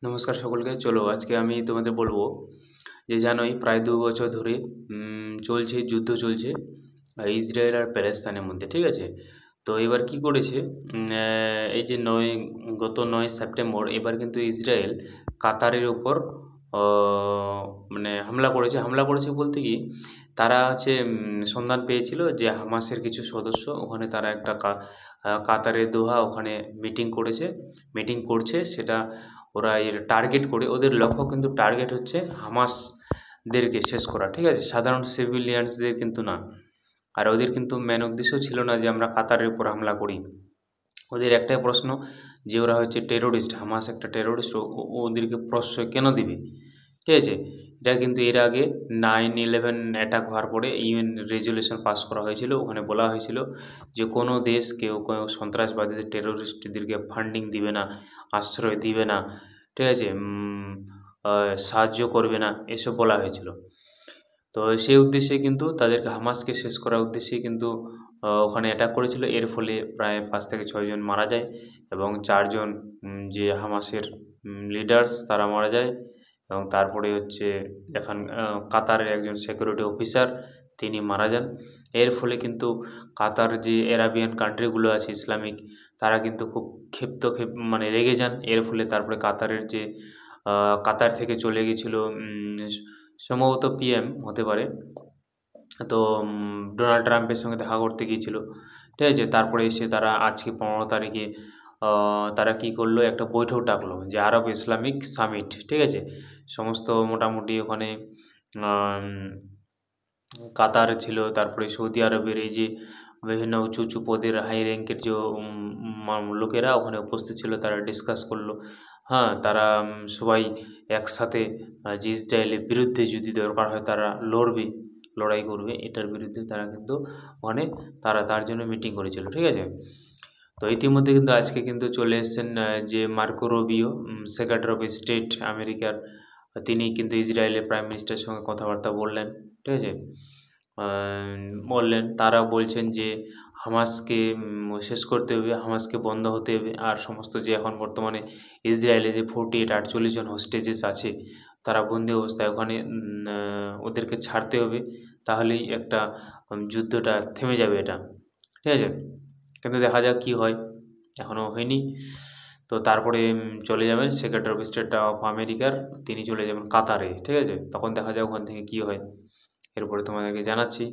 নমস্কার সকলকে। চলো আজকে আমি তোমাদের বলবো যে জানোই প্রায় ২ বছর ধরে যুদ্ধ চলছে ইসরায়েল আর প্যালেস্তাইনের মধ্যে, ঠিক আছে? তো এবার কি করেছে, এই যে গত ৯ সেপ্টেম্বর এবার কিন্তু ইসরায়েল কাতারের উপর অ মানে হামলা করেছে বলতে কি, তারা হচ্ছে সন্ধান পেয়েছিল যে হামাসের কিছু সদস্য ওখানে তারা একটা কাতারের দোহা ওখানে মিটিং করছে সেটা ওরা এর টার্গেট করে, ওদের লক্ষ্য কিন্তু টার্গেট হচ্ছে হামাসদেরকে শেষ করা, ঠিক আছে? সাধারণ সিভিলিয়ানসদের কিন্তু না। আর ওদের কিন্তু মেন উদ্দেশ্য ছিল না যে আমরা কাতারের উপর হামলা করি। ওদের একটাই প্রশ্ন যে ওরা হচ্ছে টেরোরিস্ট, হামাস একটা টেরোরিস্ট, ওদেরকে প্রশ্রয় কেন দিবে, ঠিক আছে? এটা কিন্তু এর আগে 9/11 অ্যাটাক হওয়ার পরে ইউএন রেজুলেশন পাস করা হয়েছিল। ওখানে বলা হয়েছিল যে কোনো দেশ কোনো সন্ত্রাসবাদীদের, টেরোরিস্টদেরকে ফান্ডিং দিবে না, আশ্রয় দিবে না, ঠিক আছে? সাহায্য করবে না, এসব বলা হয়েছিল। তো সেই উদ্দেশ্যে কিন্তু তাদেরকে, হামাসকে শেষ করার উদ্দেশ্যেই কিন্তু ওখানে অ্যাটাক করেছিল। এর ফলে প্রায় ৫ থেকে ৬ জন মারা যায় এবং ৪ জন যে হামাসের লিডার্স তারা মারা যায়। এবং তারপরে হচ্ছে এখন কাতারের একজন সিকিউরিটি অফিসার তিনি মারা যান। এর ফলে কিন্তু কাতার যে আরাবিয়ান কান্ট্রিগুলো আছে ইসলামিক, তারা কিন্তু খুব মানে রেগে যান। এর ফলে তারপরে কাতার থেকে চলে গেছিল সম্ভবত পিএম হতে পারে, তো ডোনাল্ড ট্রাম্পের সঙ্গে দেখা করতে গিয়েছিল, ঠিক আছে? তারপরে এসে তারা আজকে ১৫ তারিখে তারা কী করলো, একটা বৈঠক ডাকলো যে আরব ইসলামিক সামিট, ঠিক আছে? সমস্ত মোটামুটি ওখানে কাতার ছিল, তারপরে সৌদি আরবের এই যে বিভিন্ন উঁচু উঁচু পদের হাই র্যাঙ্কের যে লোকেরা ওখানে উপস্থিত ছিল, তারা ডিসকাস করলো। হ্যাঁ, তারা সবাই একসাথে যে ইসরায়েলের বিরুদ্ধে যদি দরকার হয় তারা লড়াই করবে, এটার বিরুদ্ধে তারা কিন্তু ওখানে তার জন্য মিটিং করেছিল, ঠিক আছে? তো ইতিমধ্যে কিন্তু আজকে কিন্তু চলে এসেছেন যে Marco Rubio, secretary of state আমেরিকার, তিনি কিন্তু ইসরায়েলের প্রাইম মিনিস্টারের সঙ্গে কথাবার্তা বললেন, ঠিক আছে? তারা বলছেন যে হামাসকে শেষ করতে হবে, হামাসকে বন্ধ হতে হবে। আর সমস্ত যে এখন বর্তমানে ইসরায়েলে যে 48 জন হোস্টেজেস আছে, তারা বন্দি অবস্থায় ওখানে, ওদেরকে ছাড়তে হবে। তাহলেই একটা যুদ্ধটা থেমে যাবে এটা, ঠিক আছে? কিন্তু দেখা যাক কী হয়, এখনও হয়নি। তো তারপরে চলে যাবেন সেক্রেটারি অফ স্টেট অফ আমেরিকার, তিনি চলে যাবেন কাতারে, ঠিক আছে? তখন দেখা যাক ওখান থেকে কী হয়। এরপরে তোমাদেরকে জানাচ্ছি।